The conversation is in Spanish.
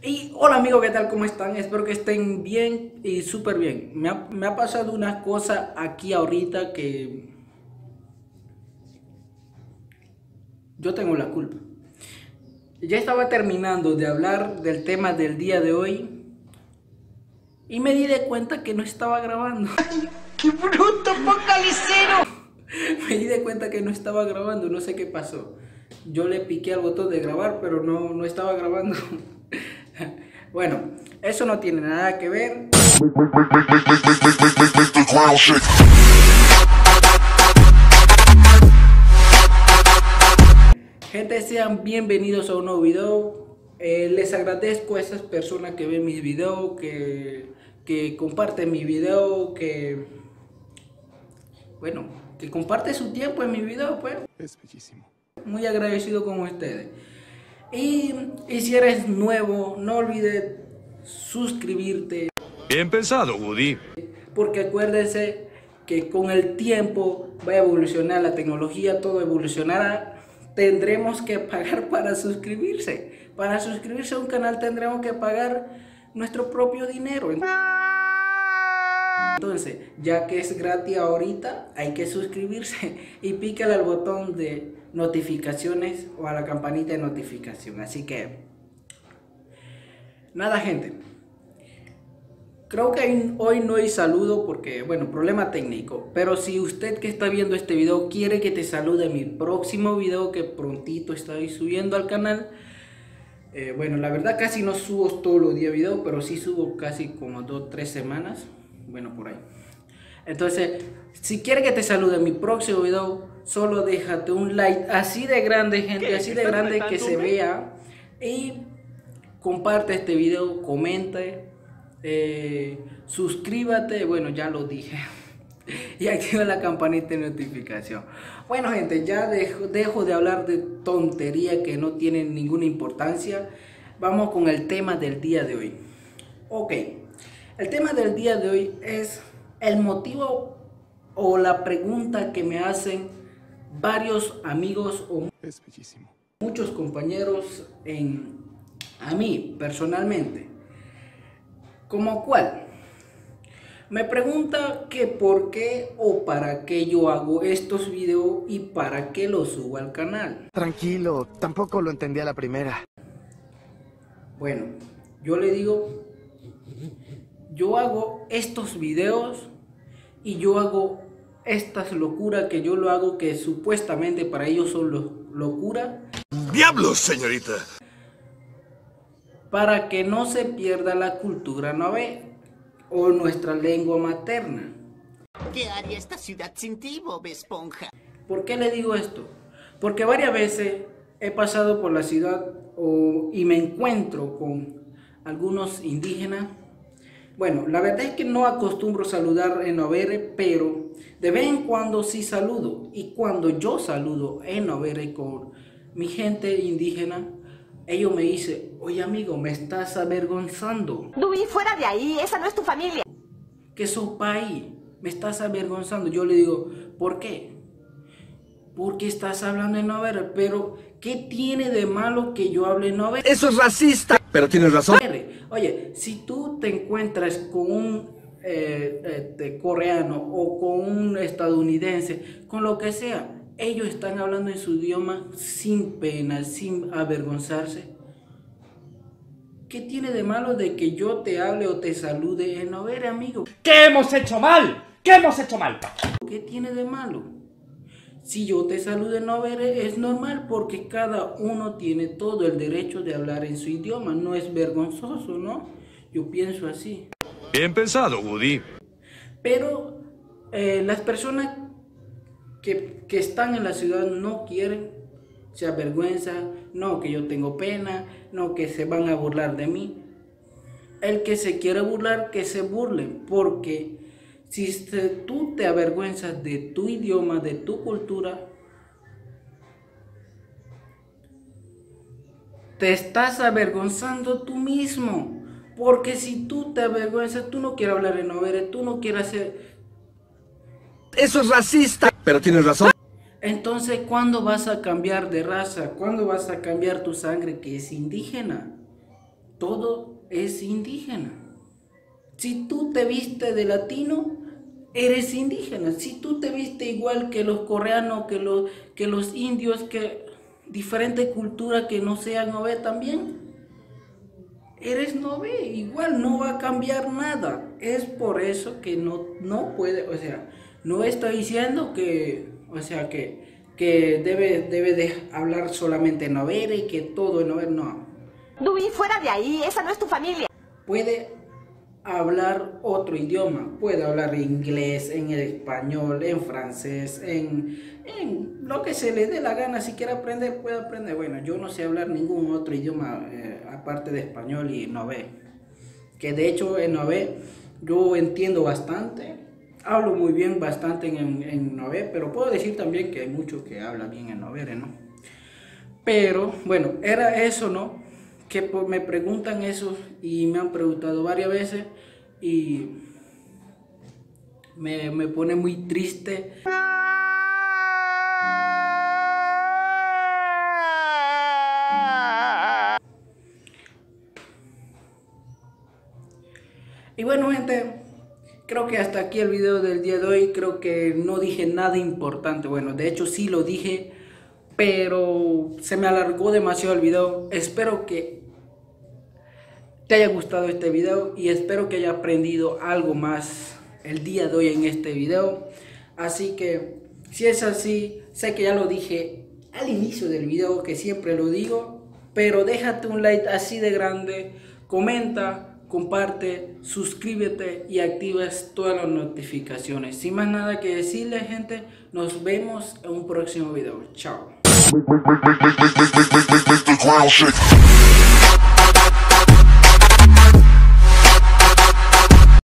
Y hola amigos, ¿qué tal? ¿Cómo están? Espero que estén bien y súper bien. Me ha pasado una cosa aquí ahorita que yo tengo la culpa. Ya estaba terminando de hablar del tema del día de hoy y me di de cuenta que no estaba grabando. ¡Qué bruto, focalicero! Me di de cuenta que no estaba grabando, no sé qué pasó. Yo le piqué al botón de grabar, pero no estaba grabando. Bueno, eso no tiene nada que ver. Gente, sean bienvenidos a un nuevo video. Les agradezco a esas personas que ven mis videos, que comparten mi video, bueno, que comparte su tiempo en mi video, pues. Es bellísimo. Muy agradecido con ustedes. Y si eres nuevo, no olvides suscribirte. Bien pensado, Woody. Porque acuérdense que con el tiempo va a evolucionar la tecnología, todo evolucionará. Tendremos que pagar para suscribirse. Para suscribirse a un canal tendremos que pagar nuestro propio dinero. Entonces, ya que es gratis ahorita, hay que suscribirse y pícale al botón de notificaciones o a la campanita de notificación. Así que, nada gente. Creo que hoy no hay saludo porque, bueno, problema técnico. Pero si usted que está viendo este video quiere que te salude en mi próximo video que prontito estoy subiendo al canal. Bueno, la verdad casi no subo todos los días video, pero sí subo casi como 2-3 semanas. Bueno, por ahí. Entonces, si quiere que te salude en mi próximo video, solo déjate un like así de grande, gente, así de grande que se vea. Y comparte este video, comente. Suscríbete, bueno ya lo dije, y activa la campanita de notificación. Bueno gente, ya dejo de hablar de tontería que no tienen ninguna importancia. Vamos con el tema del día de hoy. Ok, el tema del día de hoy es el motivo o la pregunta que me hacen varios amigos o Es bellísimo. muchos compañeros a mí personalmente. ¿Como cuál? Me pregunta que por qué o para qué yo hago estos videos y para qué los subo al canal. Tranquilo, tampoco lo entendí a la primera. Bueno, yo le digo, yo hago estos videos y yo hago estas locuras que yo lo hago que supuestamente para ellos son locura. ¡Diablos, señorita! Para que no se pierda la cultura nove o nuestra lengua materna. ¿Qué haría esta ciudad sin ti, Bob Esponja? ¿Por qué le digo esto? Porque varias veces he pasado por la ciudad y me encuentro con algunos indígenas. Bueno, la verdad es que no acostumbro saludar en Novere, pero de vez en cuando sí saludo. Y cuando yo saludo en Novere con mi gente indígena, ellos me dicen, oye amigo, me estás avergonzando. Dewey, fuera de ahí, esa no es tu familia. Que sos país, me estás avergonzando. Yo le digo, ¿por qué? Porque estás hablando en Novere, pero ¿qué tiene de malo que yo hable en Novere? ¡Eso es racista! Pero tienes razón. Oye, si tú te encuentras con un coreano o con un estadounidense, con lo que sea, ellos están hablando en su idioma sin pena, sin avergonzarse. ¿Qué tiene de malo de que yo te hable o te salude en Novere, amigo? ¿Qué hemos hecho mal? ¿Qué hemos hecho mal? ¿Qué tiene de malo? Si yo te saludo en Novere es normal porque cada uno tiene todo el derecho de hablar en su idioma. No es vergonzoso, ¿no? Yo pienso así. Bien pensado, Woody. Pero las personas que están en la ciudad no quieren, se avergüenzan, no que yo tengo pena, no que se van a burlar de mí. El que se quiere burlar, que se burle, porque si tú te avergüenzas de tu idioma, de tu cultura, te estás avergonzando tú mismo. Porque si tú te avergüenzas, tú no quieres hablar en Novere, tú no quieres hacer... ¡Eso es racista! Pero tienes razón. Entonces, ¿cuándo vas a cambiar de raza? ¿Cuándo vas a cambiar tu sangre que es indígena? todo es indígena. Si tú te viste de latino, eres indígena. Si tú te viste igual que los coreanos, que los indios, que diferente cultura que no sea Nové también, eres Nové. Igual no va a cambiar nada. Es por eso que no puede, o sea, no estoy diciendo que, o sea, que debe de hablar solamente Nové y que todo es Nové, no. Dewey, fuera de ahí, esa no es tu familia. Puede hablar otro idioma, puede hablar inglés, en el español, en francés, en lo que se le dé la gana. Si quiere aprender, puede aprender. Bueno, yo no sé hablar ningún otro idioma aparte de español y Nové, que de hecho en Nové yo entiendo bastante, hablo muy bien bastante en Nové, pero puedo decir también que hay muchos que hablan bien en Nové, ¿no? Pero bueno, era eso, ¿no? Que me preguntan eso y me han preguntado varias veces y me pone muy triste. Y bueno, gente, creo que hasta aquí el video del día de hoy. Creo que no dije nada importante. Bueno, de hecho sí lo dije, pero se me alargó demasiado el video. Espero que te haya gustado este video y espero que haya aprendido algo más el día de hoy en este video. Así que si es así, sé que ya lo dije al inicio del video, que siempre lo digo, pero déjate un like así de grande, comenta, comparte, suscríbete y activas todas las notificaciones. Sin más nada que decirle, gente, nos vemos en un próximo video. Chao. Make the ground shake.